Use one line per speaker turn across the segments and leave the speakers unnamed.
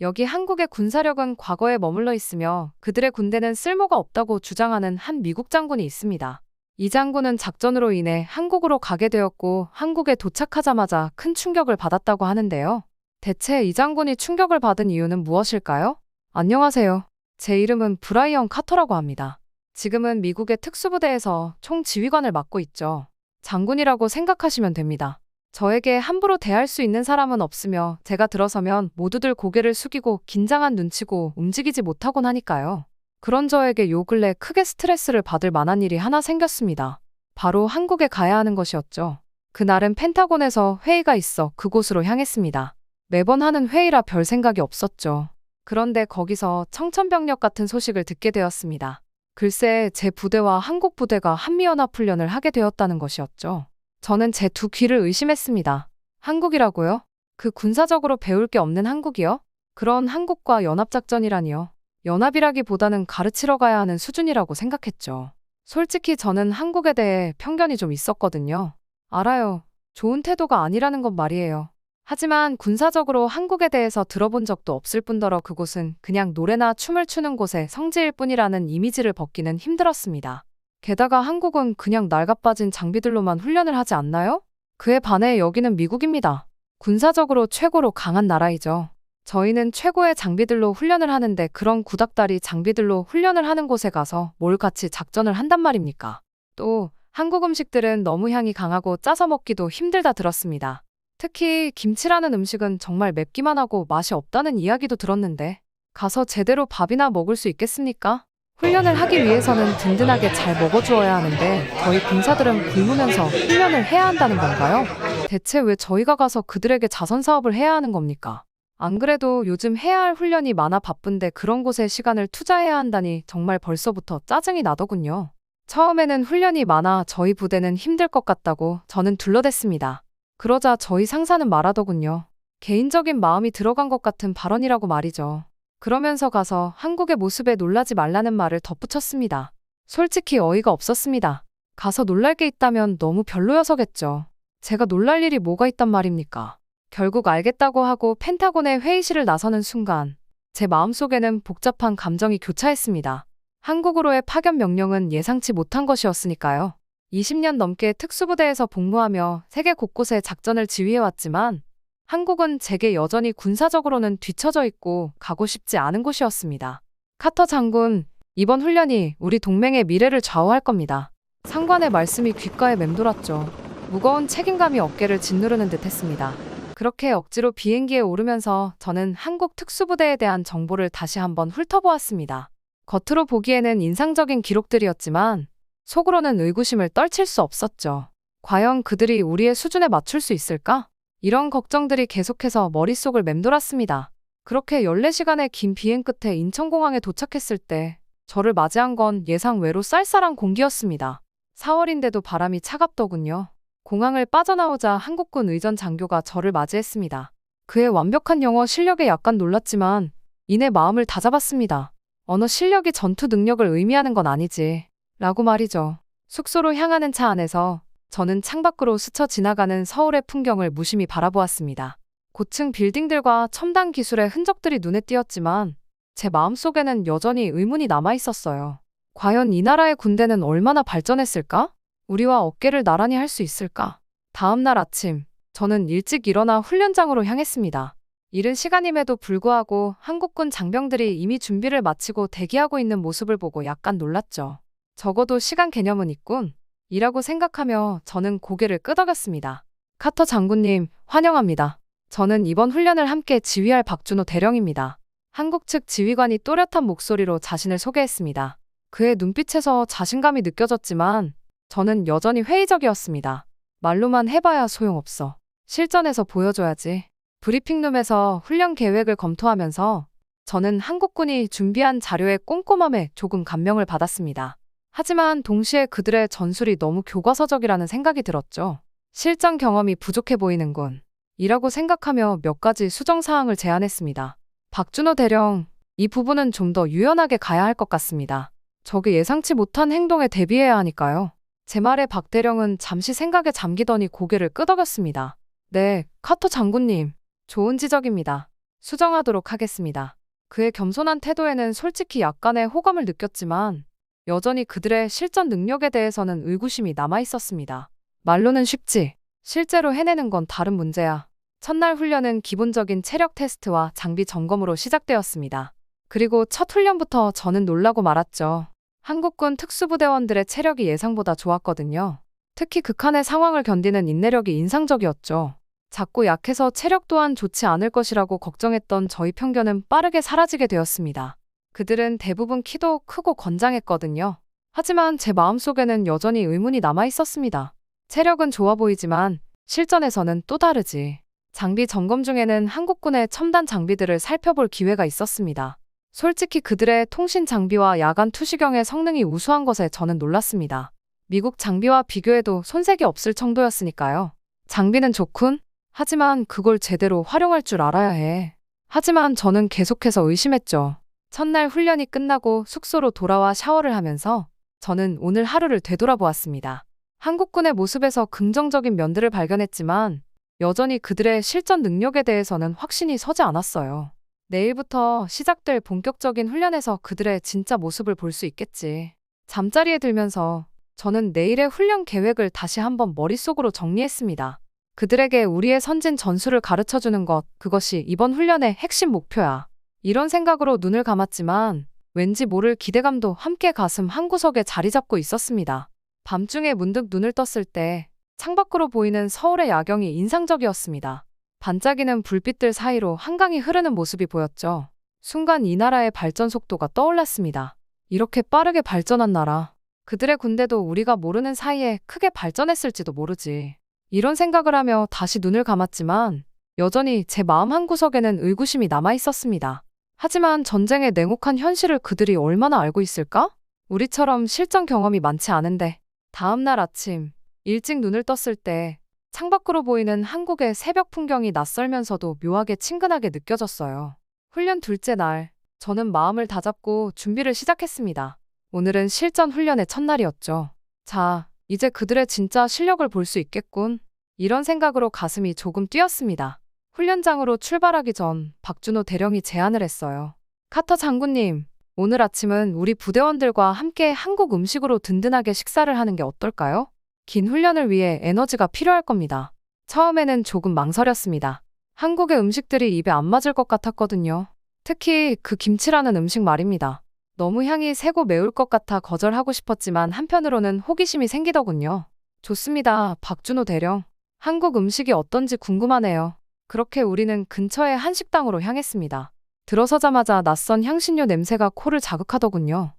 여기 한국의 군사력은 과거에 머물러 있으며 그들의 군대는 쓸모가 없다고 주장하는 한 미국 장군이 있습니다. 이 장군은 작전으로 인해 한국으로 가게 되었고 한국에 도착하자마자 큰 충격을 받았다고 하는데요. 대체 이 장군이 충격을 받은 이유는 무엇일까요? 안녕하세요. 제 이름은 브라이언 카터라고 합니다. 지금은 미국의 특수부대에서 총지휘관을 맡고 있죠. 장군이라고 생각하시면 됩니다. 저에게 함부로 대할 수 있는 사람은 없으며 제가 들어서면 모두들 고개를 숙이고 긴장한 눈치고 움직이지 못하곤 하니까요. 그런 저에게 요 근래 크게 스트레스를 받을 만한 일이 하나 생겼습니다. 바로 한국에 가야 하는 것이었죠. 그날은 펜타곤에서 회의가 있어 그곳으로 향했습니다. 매번 하는 회의라 별 생각이 없었죠. 그런데 거기서 청천벽력 같은 소식을 듣게 되었습니다. 글쎄 제 부대와 한국 부대가 한미연합훈련을 하게 되었다는 것이었죠. 저는 제 두 귀를 의심했습니다. 한국이라고요? 그 군사적으로 배울 게 없는 한국이요? 그런 한국과 연합작전이라니요. 연합이라기보다는 가르치러 가야 하는 수준이라고 생각했죠. 솔직히 저는 한국에 대해 편견이 좀 있었거든요. 알아요. 좋은 태도가 아니라는 건 말이에요. 하지만 군사적으로 한국에 대해서 들어본 적도 없을 뿐더러 그곳은 그냥 노래나 춤을 추는 곳의 성지일 뿐이라는 이미지를 벗기는 힘들었습니다. 게다가 한국은 그냥 낡아빠진 장비들로만 훈련을 하지 않나요? 그에 반해 여기는 미국입니다. 군사적으로 최고로 강한 나라이죠. 저희는 최고의 장비들로 훈련을 하는데 그런 구닥다리 장비들로 훈련을 하는 곳에 가서 뭘 같이 작전을 한단 말입니까? 또 한국 음식들은 너무 향이 강하고 짜서 먹기도 힘들다 들었습니다. 특히 김치라는 음식은 정말 맵기만 하고 맛이 없다는 이야기도 들었는데 가서 제대로 밥이나 먹을 수 있겠습니까? 훈련을 하기 위해서는 든든하게 잘 먹어주어야 하는데 저희 군사들은 굶으면서 훈련을 해야 한다는 건가요? 대체 왜 저희가 가서 그들에게 자선사업을 해야 하는 겁니까? 안 그래도 요즘 해야 할 훈련이 많아 바쁜데 그런 곳에 시간을 투자해야 한다니 정말 벌써부터 짜증이 나더군요. 처음에는 훈련이 많아 저희 부대는 힘들 것 같다고 저는 둘러댔습니다. 그러자 저희 상사는 말하더군요. 개인적인 마음이 들어간 것 같은 발언이라고 말이죠. 그러면서 가서 한국의 모습에 놀라지 말라는 말을 덧붙였습니다. 솔직히 어이가 없었습니다. 가서 놀랄 게 있다면 너무 별로여서겠죠. 제가 놀랄 일이 뭐가 있단 말입니까? 결국 알겠다고 하고 펜타곤의 회의실을 나서는 순간 제 마음속에는 복잡한 감정이 교차했습니다. 한국으로의 파견 명령은 예상치 못한 것이었으니까요. 20년 넘게 특수부대에서 복무하며 세계 곳곳에 작전을 지휘해왔지만 한국은 제게 여전히 군사적으로는 뒤처져 있고 가고 싶지 않은 곳이었습니다. 카터 장군, 이번 훈련이 우리 동맹의 미래를 좌우할 겁니다. 상관의 말씀이 귓가에 맴돌았죠. 무거운 책임감이 어깨를 짓누르는 듯 했습니다. 그렇게 억지로 비행기에 오르면서 저는 한국 특수부대에 대한 정보를 다시 한번 훑어보았습니다. 겉으로 보기에는 인상적인 기록들이었지만 속으로는 의구심을 떨칠 수 없었죠. 과연 그들이 우리의 수준에 맞출 수 있을까? 이런 걱정들이 계속해서 머릿속을 맴돌았습니다. 그렇게 14시간의 긴 비행 끝에 인천공항에 도착했을 때 저를 맞이한 건 예상 외로 쌀쌀한 공기였습니다. 4월인데도 바람이 차갑더군요. 공항을 빠져나오자 한국군 의전 장교가 저를 맞이했습니다. 그의 완벽한 영어 실력에 약간 놀랐지만 이내 마음을 다잡았습니다. 언어 실력이 전투 능력을 의미하는 건 아니지. 라고 말이죠. 숙소로 향하는 차 안에서 저는 창밖으로 스쳐 지나가는 서울의 풍경을 무심히 바라보았습니다. 고층 빌딩들과 첨단 기술의 흔적들이 눈에 띄었지만 제 마음속에는 여전히 의문이 남아있었어요. 과연 이 나라의 군대는 얼마나 발전했을까? 우리와 어깨를 나란히 할 수 있을까? 다음 날 아침, 저는 일찍 일어나 훈련장으로 향했습니다. 이른 시간임에도 불구하고 한국군 장병들이 이미 준비를 마치고 대기하고 있는 모습을 보고 약간 놀랐죠. 적어도 시간 개념은 있군. 이라고 생각하며 저는 고개를 끄덕였습니다. 카터 장군님, 환영합니다. 저는 이번 훈련을 함께 지휘할 박준호 대령입니다. 한국 측 지휘관이 또렷한 목소리로 자신을 소개했습니다. 그의 눈빛에서 자신감이 느껴졌지만 저는 여전히 회의적이었습니다. 말로만 해봐야 소용없어. 실전에서 보여줘야지. 브리핑룸에서 훈련 계획을 검토하면서 저는 한국군이 준비한 자료의 꼼꼼함에 조금 감명을 받았습니다. 하지만 동시에 그들의 전술이 너무 교과서적이라는 생각이 들었죠. 실전 경험이 부족해 보이는군. 이라고 생각하며 몇 가지 수정사항을 제안했습니다. 박준호 대령, 이 부분은 좀 더 유연하게 가야 할 것 같습니다. 적이 예상치 못한 행동에 대비해야 하니까요. 제 말에 박 대령은 잠시 생각에 잠기더니 고개를 끄덕였습니다. 네, 카터 장군님. 좋은 지적입니다. 수정하도록 하겠습니다. 그의 겸손한 태도에는 솔직히 약간의 호감을 느꼈지만 여전히 그들의 실전 능력에 대해서는 의구심이 남아 있었습니다. 말로는 쉽지, 실제로 해내는 건 다른 문제야. 첫날 훈련은 기본적인 체력 테스트와 장비 점검으로 시작되었습니다. 그리고 첫 훈련부터 저는 놀라고 말았죠. 한국군 특수부대원들의 체력이 예상보다 좋았거든요. 특히 극한의 상황을 견디는 인내력이 인상적이었죠. 작고 약해서 체력 또한 좋지 않을 것이라고 걱정했던 저희 편견은 빠르게 사라지게 되었습니다. 그들은 대부분 키도 크고 건장했거든요. 하지만 제 마음속에는 여전히 의문이 남아 있었습니다. 체력은 좋아 보이지만 실전에서는 또 다르지. 장비 점검 중에는 한국군의 첨단 장비들을 살펴볼 기회가 있었습니다. 솔직히 그들의 통신 장비와 야간 투시경의 성능이 우수한 것에 저는 놀랐습니다. 미국 장비와 비교해도 손색이 없을 정도였으니까요. 장비는 좋군. 하지만 그걸 제대로 활용할 줄 알아야 해. 하지만 저는 계속해서 의심했죠. 첫날 훈련이 끝나고 숙소로 돌아와 샤워를 하면서 저는 오늘 하루를 되돌아보았습니다. 한국군의 모습에서 긍정적인 면들을 발견했지만 여전히 그들의 실전 능력에 대해서는 확신이 서지 않았어요. 내일부터 시작될 본격적인 훈련에서 그들의 진짜 모습을 볼 수 있겠지. 잠자리에 들면서 저는 내일의 훈련 계획을 다시 한번 머릿속으로 정리했습니다. 그들에게 우리의 선진 전술을 가르쳐주는 것, 그것이 이번 훈련의 핵심 목표야. 이런 생각으로 눈을 감았지만 왠지 모를 기대감도 함께 가슴 한구석에 자리 잡고 있었습니다. 밤중에 문득 눈을 떴을 때 창밖으로 보이는 서울의 야경이 인상적이었습니다. 반짝이는 불빛들 사이로 한강이 흐르는 모습이 보였죠. 순간 이 나라의 발전 속도가 떠올랐습니다. 이렇게 빠르게 발전한 나라. 그들의 군대도 우리가 모르는 사이에 크게 발전했을지도 모르지. 이런 생각을 하며 다시 눈을 감았지만 여전히 제 마음 한구석에는 의구심이 남아 있었습니다. 하지만 전쟁의 냉혹한 현실을 그들이 얼마나 알고 있을까? 우리처럼 실전 경험이 많지 않은데. 다음 날 아침, 일찍 눈을 떴을 때 창밖으로 보이는 한국의 새벽 풍경이 낯설면서도 묘하게 친근하게 느껴졌어요. 훈련 둘째 날, 저는 마음을 다잡고 준비를 시작했습니다. 오늘은 실전 훈련의 첫날이었죠. 자, 이제 그들의 진짜 실력을 볼 수 있겠군. 이런 생각으로 가슴이 조금 뛰었습니다. 훈련장으로 출발하기 전 박준호 대령이 제안을 했어요. 카터 장군님, 오늘 아침은 우리 부대원들과 함께 한국 음식으로 든든하게 식사를 하는 게 어떨까요? 긴 훈련을 위해 에너지가 필요할 겁니다. 처음에는 조금 망설였습니다. 한국의 음식들이 입에 안 맞을 것 같았거든요. 특히 그 김치라는 음식 말입니다. 너무 향이 세고 매울 것 같아 거절하고 싶었지만 한편으로는 호기심이 생기더군요. 좋습니다, 박준호 대령. 한국 음식이 어떤지 궁금하네요. 그렇게 우리는 근처의 한식당으로 향했습니다. 들어서자마자 낯선 향신료 냄새가 코를 자극하더군요.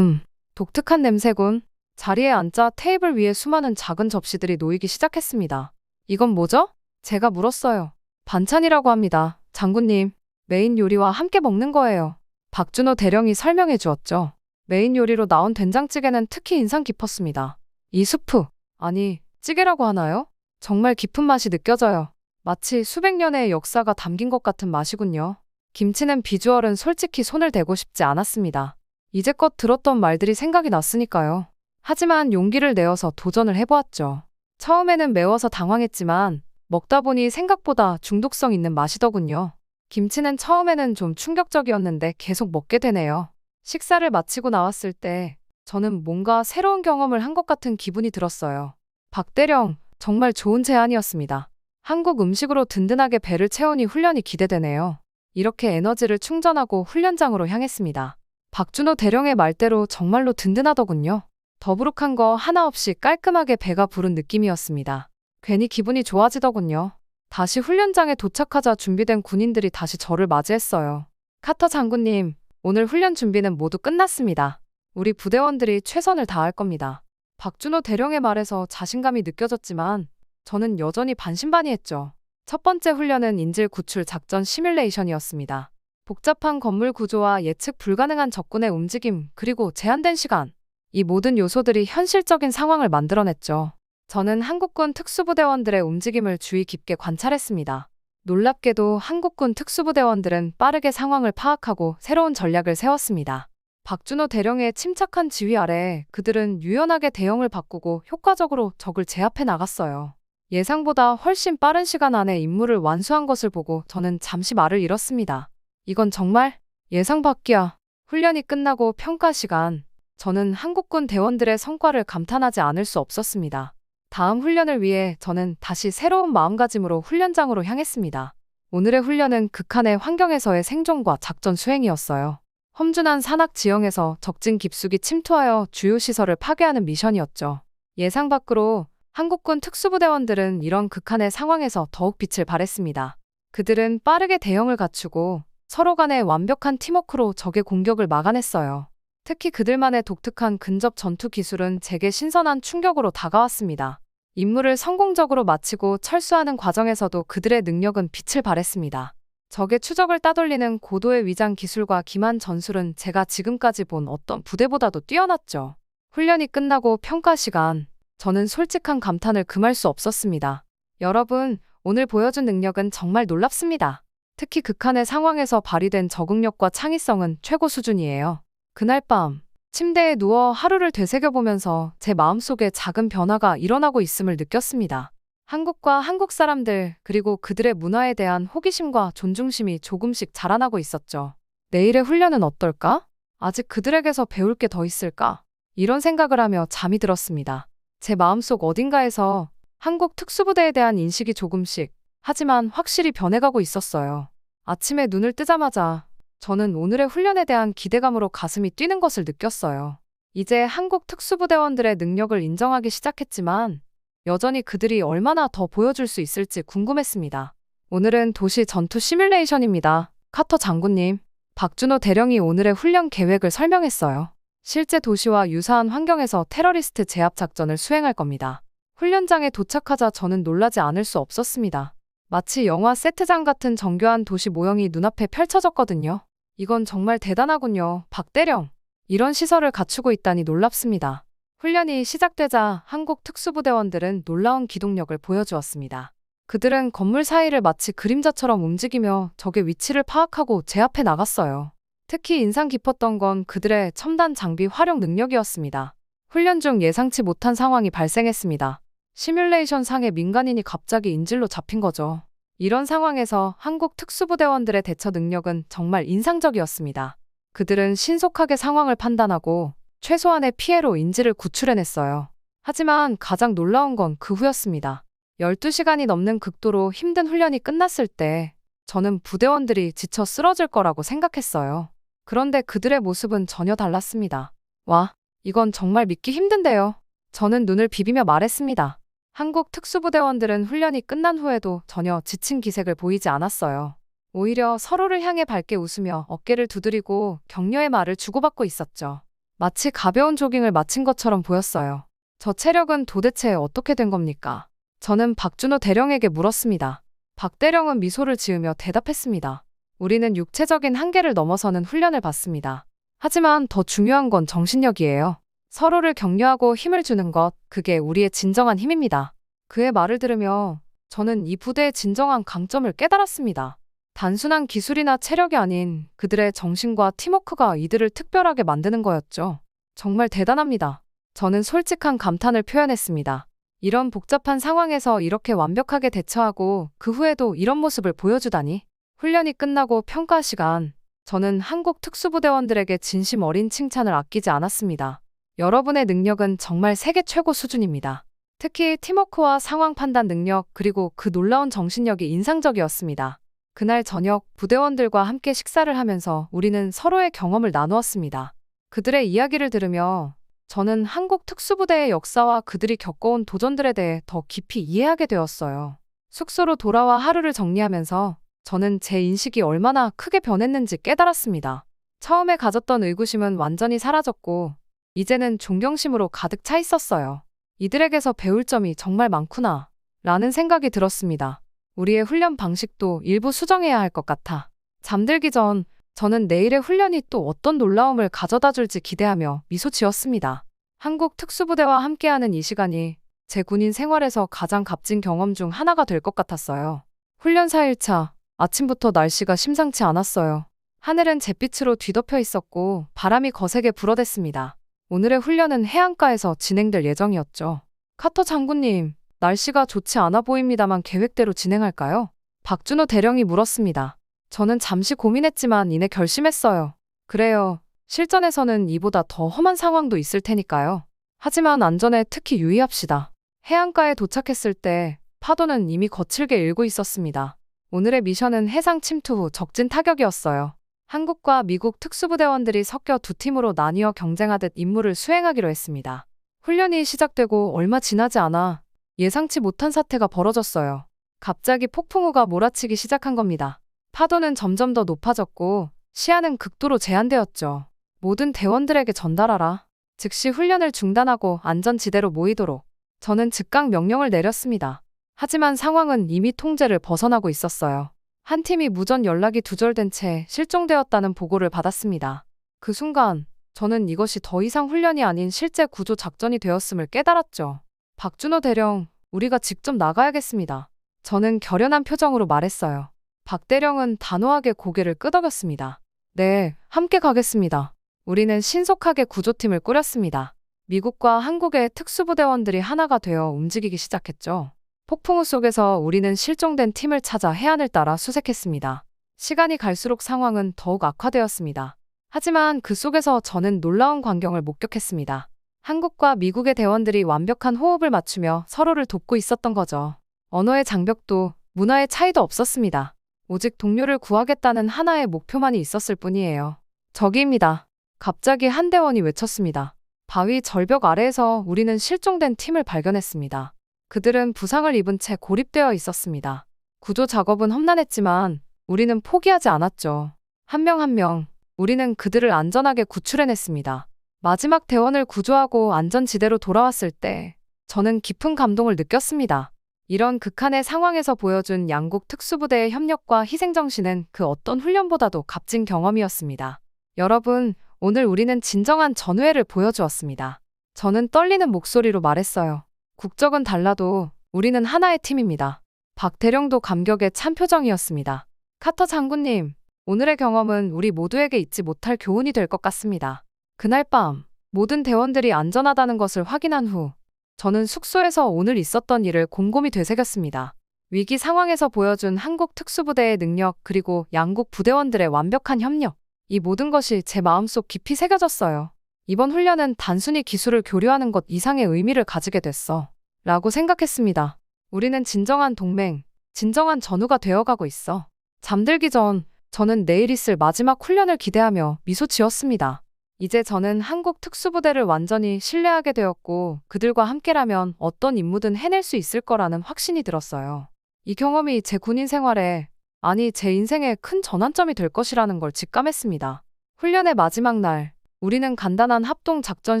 독특한 냄새군. 자리에 앉자 테이블 위에 수많은 작은 접시들이 놓이기 시작했습니다. 이건 뭐죠? 제가 물었어요. 반찬이라고 합니다. 장군님, 메인 요리와 함께 먹는 거예요. 박준호 대령이 설명해 주었죠. 메인 요리로 나온 된장찌개는 특히 인상 깊었습니다. 이 수프, 아니, 찌개라고 하나요? 정말 깊은 맛이 느껴져요. 마치 수백 년의 역사가 담긴 것 같은 맛이군요. 김치는 비주얼은 솔직히 손을 대고 싶지 않았습니다. 이제껏 들었던 말들이 생각이 났으니까요. 하지만 용기를 내어서 도전을 해보았죠. 처음에는 매워서 당황했지만 먹다 보니 생각보다 중독성 있는 맛이더군요. 김치는 처음에는 좀 충격적이었는데 계속 먹게 되네요. 식사를 마치고 나왔을 때 저는 뭔가 새로운 경험을 한 것 같은 기분이 들었어요. 박 대령, 정말 좋은 제안이었습니다. 한국 음식으로 든든하게 배를 채우니 훈련이 기대되네요. 이렇게 에너지를 충전하고 훈련장으로 향했습니다. 박준호 대령의 말대로 정말로 든든하더군요. 더부룩한 거 하나 없이 깔끔하게 배가 부른 느낌이었습니다. 괜히 기분이 좋아지더군요. 다시 훈련장에 도착하자 준비된 군인들이 다시 저를 맞이했어요. 카터 장군님, 오늘 훈련 준비는 모두 끝났습니다. 우리 부대원들이 최선을 다할 겁니다. 박준호 대령의 말에서 자신감이 느껴졌지만 저는 여전히 반신반의했죠. 첫 번째 훈련은 인질 구출 작전 시뮬레이션이었습니다. 복잡한 건물 구조와 예측 불가능한 적군의 움직임, 그리고 제한된 시간. 이 모든 요소들이 현실적인 상황을 만들어냈죠. 저는 한국군 특수부대원들의 움직임을 주의 깊게 관찰했습니다. 놀랍게도 한국군 특수부대원들은 빠르게 상황을 파악하고 새로운 전략을 세웠습니다. 박준호 대령의 침착한 지휘 아래 그들은 유연하게 대형을 바꾸고 효과적으로 적을 제압해 나갔어요. 예상보다 훨씬 빠른 시간 안에 임무를 완수한 것을 보고 저는 잠시 말을 잃었습니다. 이건 정말 예상 밖이야. 훈련이 끝나고 평가 시간. 저는 한국군 대원들의 성과를 감탄하지 않을 수 없었습니다. 다음 훈련을 위해 저는 다시 새로운 마음가짐으로 훈련장으로 향했습니다. 오늘의 훈련은 극한의 환경에서의 생존과 작전 수행이었어요. 험준한 산악 지형에서 적진 깊숙이 침투하여 주요 시설을 파괴하는 미션이었죠. 예상 밖으로 한국군 특수부대원들은 이런 극한의 상황에서 더욱 빛을 발했습니다. 그들은 빠르게 대형을 갖추고 서로 간의 완벽한 팀워크로 적의 공격을 막아냈어요. 특히 그들만의 독특한 근접 전투 기술은 제게 신선한 충격으로 다가왔습니다. 임무를 성공적으로 마치고 철수하는 과정에서도 그들의 능력은 빛을 발했습니다. 적의 추적을 따돌리는 고도의 위장 기술과 기만 전술은 제가 지금까지 본 어떤 부대보다도 뛰어났죠. 훈련이 끝나고 평가 시간. 저는 솔직한 감탄을 금할 수 없었습니다. 여러분, 오늘 보여준 능력은 정말 놀랍습니다. 특히 극한의 상황에서 발휘된 적응력과 창의성은 최고 수준이에요. 그날 밤, 침대에 누워 하루를 되새겨보면서 제 마음속에 작은 변화가 일어나고 있음을 느꼈습니다. 한국과 한국 사람들, 그리고 그들의 문화에 대한 호기심과 존중심이 조금씩 자라나고 있었죠. 내일의 훈련은 어떨까? 아직 그들에게서 배울 게 더 있을까? 이런 생각을 하며 잠이 들었습니다. 제 마음속 어딘가에서 한국 특수부대에 대한 인식이 조금씩, 하지만 확실히 변해가고 있었어요. 아침에 눈을 뜨자마자 저는 오늘의 훈련에 대한 기대감으로 가슴이 뛰는 것을 느꼈어요. 이제 한국 특수부대원들의 능력을 인정하기 시작했지만 여전히 그들이 얼마나 더 보여줄 수 있을지 궁금했습니다. 오늘은 도시 전투 시뮬레이션입니다. 카터 장군님, 박준호 대령이 오늘의 훈련 계획을 설명했어요. 실제 도시와 유사한 환경에서 테러리스트 제압 작전을 수행할 겁니다. 훈련장에 도착하자 저는 놀라지 않을 수 없었습니다. 마치 영화 세트장 같은 정교한 도시 모형이 눈앞에 펼쳐졌거든요. 이건 정말 대단하군요, 박 대령. 이런 시설을 갖추고 있다니 놀랍습니다. 훈련이 시작되자 한국 특수부대원들은 놀라운 기동력을 보여주었습니다. 그들은 건물 사이를 마치 그림자처럼 움직이며 적의 위치를 파악하고 제압해 나갔어요. 특히 인상 깊었던 건 그들의 첨단 장비 활용 능력이었습니다. 훈련 중 예상치 못한 상황이 발생했습니다. 시뮬레이션 상의 민간인이 갑자기 인질로 잡힌 거죠. 이런 상황에서 한국 특수부대원들의 대처 능력은 정말 인상적이었습니다. 그들은 신속하게 상황을 판단하고 최소한의 피해로 인질을 구출해냈어요. 하지만 가장 놀라운 건 그 후였습니다. 12시간이 넘는 극도로 힘든 훈련이 끝났을 때 저는 부대원들이 지쳐 쓰러질 거라고 생각했어요. 그런데 그들의 모습은 전혀 달랐습니다. 와, 이건 정말 믿기 힘든데요. 저는 눈을 비비며 말했습니다. 한국 특수부대원들은 훈련이 끝난 후에도 전혀 지친 기색을 보이지 않았어요. 오히려 서로를 향해 밝게 웃으며 어깨를 두드리고 격려의 말을 주고받고 있었죠. 마치 가벼운 조깅을 마친 것처럼 보였어요. 저 체력은 도대체 어떻게 된 겁니까? 저는 박준호 대령에게 물었습니다. 박 대령은 미소를 지으며 대답했습니다. 우리는 육체적인 한계를 넘어서는 훈련을 받습니다. 하지만 더 중요한 건 정신력이에요. 서로를 격려하고 힘을 주는 것, 그게 우리의 진정한 힘입니다. 그의 말을 들으며 저는 이 부대의 진정한 강점을 깨달았습니다. 단순한 기술이나 체력이 아닌 그들의 정신과 팀워크가 이들을 특별하게 만드는 거였죠. 정말 대단합니다. 저는 솔직한 감탄을 표현했습니다. 이런 복잡한 상황에서 이렇게 완벽하게 대처하고 그 후에도 이런 모습을 보여주다니. 훈련이 끝나고 평가 시간, 저는 한국 특수부대원들에게 진심 어린 칭찬을 아끼지 않았습니다. 여러분의 능력은 정말 세계 최고 수준입니다. 특히 팀워크와 상황 판단 능력, 그리고 그 놀라운 정신력이 인상적이었습니다. 그날 저녁 부대원들과 함께 식사를 하면서 우리는 서로의 경험을 나누었습니다. 그들의 이야기를 들으며 저는 한국 특수부대의 역사와 그들이 겪어온 도전들에 대해 더 깊이 이해하게 되었어요. 숙소로 돌아와 하루를 정리하면서 저는 제 인식이 얼마나 크게 변했는지 깨달았습니다. 처음에 가졌던 의구심은 완전히 사라졌고 이제는 존경심으로 가득 차 있었어요. 이들에게서 배울 점이 정말 많구나 라는 생각이 들었습니다. 우리의 훈련 방식도 일부 수정해야 할 것 같아. 잠들기 전 저는 내일의 훈련이 또 어떤 놀라움을 가져다 줄지 기대하며 미소 지었습니다. 한국 특수부대와 함께하는 이 시간이 제 군인 생활에서 가장 값진 경험 중 하나가 될 것 같았어요. 훈련 4일차, 아침부터 날씨가 심상치 않았어요. 하늘은 잿빛으로 뒤덮여 있었고 바람이 거세게 불어댔습니다. 오늘의 훈련은 해안가에서 진행될 예정이었죠. 카터 장군님, 날씨가 좋지 않아 보입니다만 계획대로 진행할까요? 박준호 대령이 물었습니다. 저는 잠시 고민했지만 이내 결심했어요. 그래요. 실전에서는 이보다 더 험한 상황도 있을 테니까요. 하지만 안전에 특히 유의합시다. 해안가에 도착했을 때 파도는 이미 거칠게 일고 있었습니다. 오늘의 미션은 해상 침투 후 적진 타격이었어요. 한국과 미국 특수부대원들이 섞여 두 팀으로 나뉘어 경쟁하듯 임무를 수행하기로 했습니다. 훈련이 시작되고 얼마 지나지 않아 예상치 못한 사태가 벌어졌어요. 갑자기 폭풍우가 몰아치기 시작한 겁니다. 파도는 점점 더 높아졌고 시야는 극도로 제한되었죠. 모든 대원들에게 전달하라. 즉시 훈련을 중단하고 안전지대로 모이도록 저는 즉각 명령을 내렸습니다. 하지만 상황은 이미 통제를 벗어나고 있었어요. 한 팀이 무전 연락이 두절된 채 실종되었다는 보고를 받았습니다. 그 순간 저는 이것이 더 이상 훈련이 아닌 실제 구조 작전이 되었음을 깨달았죠. 박준호 대령, 우리가 직접 나가야겠습니다. 저는 결연한 표정으로 말했어요. 박 대령은 단호하게 고개를 끄덕였습니다. 네, 함께 가겠습니다. 우리는 신속하게 구조팀을 꾸렸습니다. 미국과 한국의 특수부대원들이 하나가 되어 움직이기 시작했죠. 폭풍우 속에서 우리는 실종된 팀을 찾아 해안을 따라 수색했습니다. 시간이 갈수록 상황은 더욱 악화되었습니다. 하지만 그 속에서 저는 놀라운 광경을 목격했습니다. 한국과 미국의 대원들이 완벽한 호흡을 맞추며 서로를 돕고 있었던 거죠. 언어의 장벽도 문화의 차이도 없었습니다. 오직 동료를 구하겠다는 하나의 목표만이 있었을 뿐이에요. 저기입니다. 갑자기 한 대원이 외쳤습니다. 바위 절벽 아래에서 우리는 실종된 팀을 발견했습니다. 그들은 부상을 입은 채 고립되어 있었습니다. 구조 작업은 험난했지만 우리는 포기하지 않았죠. 한 명 한 명, 우리는 그들을 안전하게 구출해냈습니다. 마지막 대원을 구조하고 안전지대로 돌아왔을 때 저는 깊은 감동을 느꼈습니다. 이런 극한의 상황에서 보여준 양국 특수부대의 협력과 희생정신은 그 어떤 훈련보다도 값진 경험이었습니다. 여러분, 오늘 우리는 진정한 전우회를 보여주었습니다. 저는 떨리는 목소리로 말했어요. 국적은 달라도 우리는 하나의 팀입니다. 박 대령도 감격에 찬 표정이었습니다. 카터 장군님, 오늘의 경험은 우리 모두에게 잊지 못할 교훈이 될 것 같습니다. 그날 밤 모든 대원들이 안전하다는 것을 확인한 후 저는 숙소에서 오늘 있었던 일을 곰곰이 되새겼습니다. 위기 상황에서 보여준 한국 특수부대의 능력 그리고 양국 부대원들의 완벽한 협력. 이 모든 것이 제 마음속 깊이 새겨졌어요. 이번 훈련은 단순히 기술을 교류하는 것 이상의 의미를 가지게 됐어. 라고 생각했습니다. 우리는 진정한 동맹, 진정한 전우가 되어가고 있어. 잠들기 전 저는 내일 있을 마지막 훈련을 기대하며 미소 지었습니다. 이제 저는 한국 특수부대를 완전히 신뢰하게 되었고 그들과 함께라면 어떤 임무든 해낼 수 있을 거라는 확신이 들었어요. 이 경험이 제 군인 생활에, 아니 제 인생에 큰 전환점이 될 것이라는 걸 직감했습니다. 훈련의 마지막 날, 우리는 간단한 합동 작전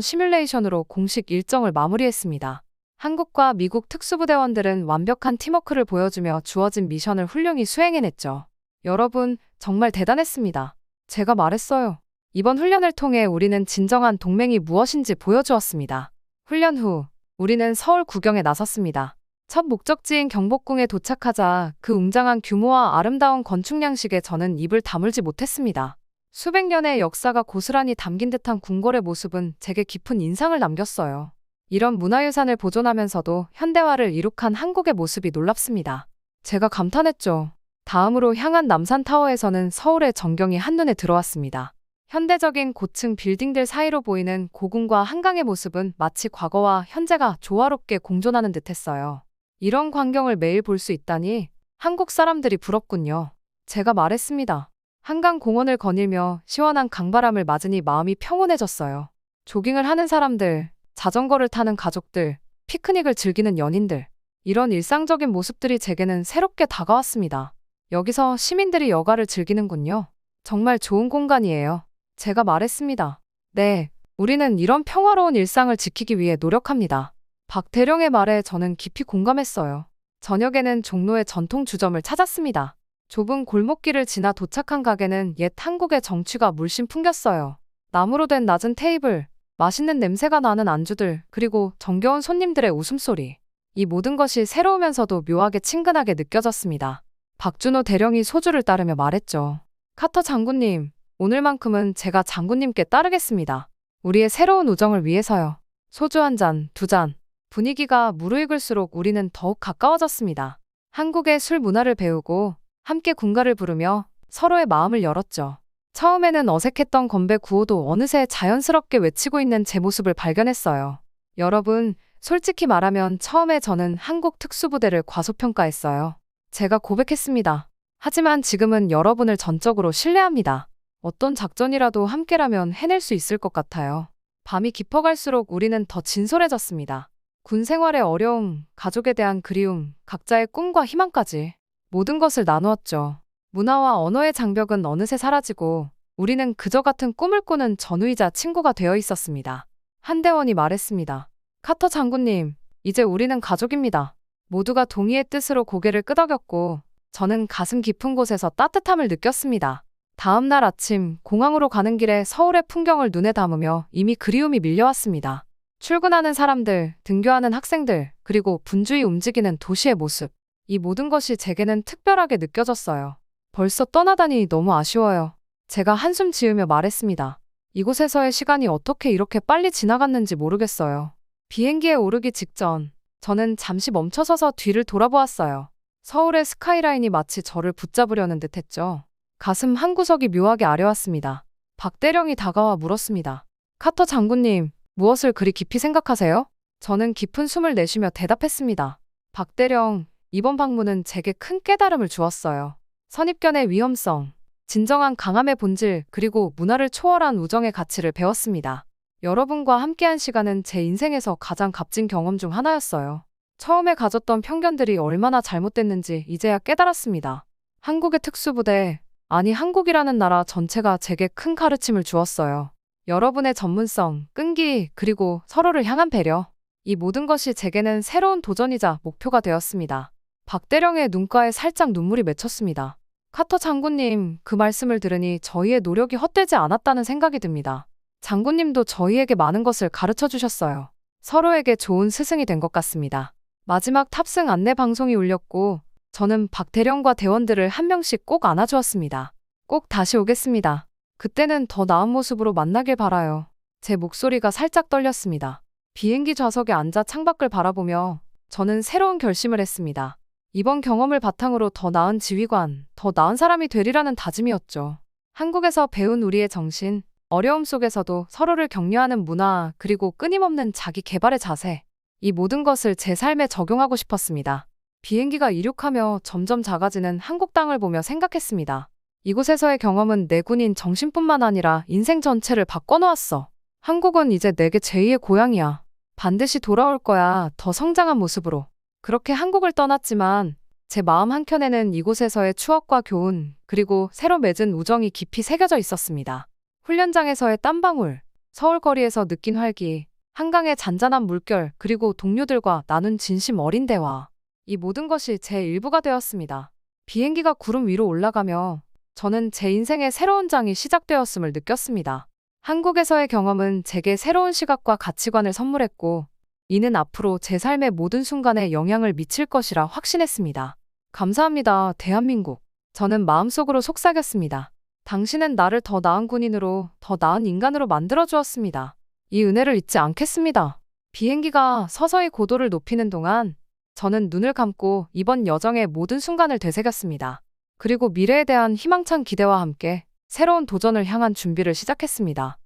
시뮬레이션으로 공식 일정을 마무리했습니다. 한국과 미국 특수부대원들은 완벽한 팀워크를 보여주며 주어진 미션을 훌륭히 수행해냈죠. 여러분, 정말 대단했습니다. 제가 말했어요. 이번 훈련을 통해 우리는 진정한 동맹이 무엇인지 보여주었습니다. 훈련 후, 우리는 서울 구경에 나섰습니다. 첫 목적지인 경복궁에 도착하자 그 웅장한 규모와 아름다운 건축 양식에 저는 입을 다물지 못했습니다. 수백 년의 역사가 고스란히 담긴 듯한 궁궐의 모습은 제게 깊은 인상을 남겼어요. 이런 문화유산을 보존하면서도 현대화를 이룩한 한국의 모습이 놀랍습니다. 제가 감탄했죠. 다음으로 향한 남산타워에서는 서울의 전경이 한눈에 들어왔습니다. 현대적인 고층 빌딩들 사이로 보이는 고궁과 한강의 모습은 마치 과거와 현재가 조화롭게 공존하는 듯했어요. 이런 광경을 매일 볼 수 있다니 한국 사람들이 부럽군요. 제가 말했습니다. 한강 공원을 거닐며 시원한 강바람을 맞으니 마음이 평온해졌어요. 조깅을 하는 사람들, 자전거를 타는 가족들, 피크닉을 즐기는 연인들. 이런 일상적인 모습들이 제게는 새롭게 다가왔습니다. 여기서 시민들이 여가를 즐기는군요. 정말 좋은 공간이에요. 제가 말했습니다. 네, 우리는 이런 평화로운 일상을 지키기 위해 노력합니다. 박 대령의 말에 저는 깊이 공감했어요. 저녁에는 종로의 전통 주점을 찾았습니다. 좁은 골목길을 지나 도착한 가게는 옛 한국의 정취가 물씬 풍겼어요. 나무로 된 낮은 테이블, 맛있는 냄새가 나는 안주들, 그리고 정겨운 손님들의 웃음소리. 이 모든 것이 새로우면서도 묘하게 친근하게 느껴졌습니다. 박준호 대령이 소주를 따르며 말했죠. 카터 장군님, 오늘만큼은 제가 장군님께 따르겠습니다. 우리의 새로운 우정을 위해서요. 소주 한 잔, 두 잔. 분위기가 무르익을수록 우리는 더욱 가까워졌습니다. 한국의 술 문화를 배우고 함께 군가를 부르며 서로의 마음을 열었죠. 처음에는 어색했던 건배 구호도 어느새 자연스럽게 외치고 있는 제 모습을 발견했어요. 여러분, 솔직히 말하면 처음에 저는 한국 특수부대를 과소평가했어요. 제가 고백했습니다. 하지만 지금은 여러분을 전적으로 신뢰합니다. 어떤 작전이라도 함께라면 해낼 수 있을 것 같아요. 밤이 깊어갈수록 우리는 더 진솔해졌습니다. 군 생활의 어려움, 가족에 대한 그리움, 각자의 꿈과 희망까지 모든 것을 나누었죠. 문화와 언어의 장벽은 어느새 사라지고 우리는 그저 같은 꿈을 꾸는 전우이자 친구가 되어 있었습니다. 한 대원이 말했습니다. 카터 장군님, 이제 우리는 가족입니다. 모두가 동의의 뜻으로 고개를 끄덕였고 저는 가슴 깊은 곳에서 따뜻함을 느꼈습니다. 다음 날 아침 공항으로 가는 길에 서울의 풍경을 눈에 담으며 이미 그리움이 밀려왔습니다. 출근하는 사람들, 등교하는 학생들, 그리고 분주히 움직이는 도시의 모습. 이 모든 것이 제게는 특별하게 느껴졌어요. 벌써 떠나다니 너무 아쉬워요. 제가 한숨 지으며 말했습니다. 이곳에서의 시간이 어떻게 이렇게 빨리 지나갔는지 모르겠어요. 비행기에 오르기 직전, 저는 잠시 멈춰서서 뒤를 돌아보았어요. 서울의 스카이라인이 마치 저를 붙잡으려는 듯했죠. 가슴 한구석이 묘하게 아려왔습니다. 박대령이 다가와 물었습니다. 카터 장군님, 무엇을 그리 깊이 생각하세요? 저는 깊은 숨을 내쉬며 대답했습니다. 박대령, 이번 방문은 제게 큰 깨달음을 주었어요. 선입견의 위험성, 진정한 강함의 본질, 그리고 문화를 초월한 우정의 가치를 배웠습니다. 여러분과 함께한 시간은 제 인생에서 가장 값진 경험 중 하나였어요. 처음에 가졌던 편견들이 얼마나 잘못됐는지 이제야 깨달았습니다. 한국의 특수부대, 아니 한국이라는 나라 전체가 제게 큰 가르침을 주었어요. 여러분의 전문성, 끈기, 그리고 서로를 향한 배려. 이 모든 것이 제게는 새로운 도전이자 목표가 되었습니다. 박대령의 눈가에 살짝 눈물이 맺혔습니다. 카터 장군님, 그 말씀을 들으니 저희의 노력이 헛되지 않았다는 생각이 듭니다. 장군님도 저희에게 많은 것을 가르쳐 주셨어요. 서로에게 좋은 스승이 된 것 같습니다. 마지막 탑승 안내 방송이 울렸고 저는 박대령과 대원들을 한 명씩 꼭 안아주었습니다. 꼭 다시 오겠습니다. 그때는 더 나은 모습으로 만나길 바라요. 제 목소리가 살짝 떨렸습니다. 비행기 좌석에 앉아 창밖을 바라보며 저는 새로운 결심을 했습니다. 이번 경험을 바탕으로 더 나은 지휘관, 더 나은 사람이 되리라는 다짐이었죠. 한국에서 배운 우리의 정신, 어려움 속에서도 서로를 격려하는 문화, 그리고 끊임없는 자기 개발의 자세, 이 모든 것을 제 삶에 적용하고 싶었습니다. 비행기가 이륙하며 점점 작아지는 한국 땅을 보며 생각했습니다. 이곳에서의 경험은 내 군인 정신뿐만 아니라 인생 전체를 바꿔놓았어. 한국은 이제 내게 제2의 고향이야. 반드시 돌아올 거야, 더 성장한 모습으로. 그렇게 한국을 떠났지만 제 마음 한켠에는 이곳에서의 추억과 교훈, 그리고 새로 맺은 우정이 깊이 새겨져 있었습니다. 훈련장에서의 땀방울, 서울거리에서 느낀 활기, 한강의 잔잔한 물결, 그리고 동료들과 나눈 진심 어린 대화. 이 모든 것이 제 일부가 되었습니다. 비행기가 구름 위로 올라가며 저는 제 인생의 새로운 장이 시작되었음을 느꼈습니다. 한국에서의 경험은 제게 새로운 시각과 가치관을 선물했고 이는 앞으로 제 삶의 모든 순간에 영향을 미칠 것이라 확신했습니다. 감사합니다, 대한민국. 저는 마음속으로 속삭였습니다. 당신은 나를 더 나은 군인으로, 더 나은 인간으로 만들어주었습니다. 이 은혜를 잊지 않겠습니다. 비행기가 서서히 고도를 높이는 동안 저는 눈을 감고 이번 여정의 모든 순간을 되새겼습니다. 그리고 미래에 대한 희망찬 기대와 함께 새로운 도전을 향한 준비를 시작했습니다.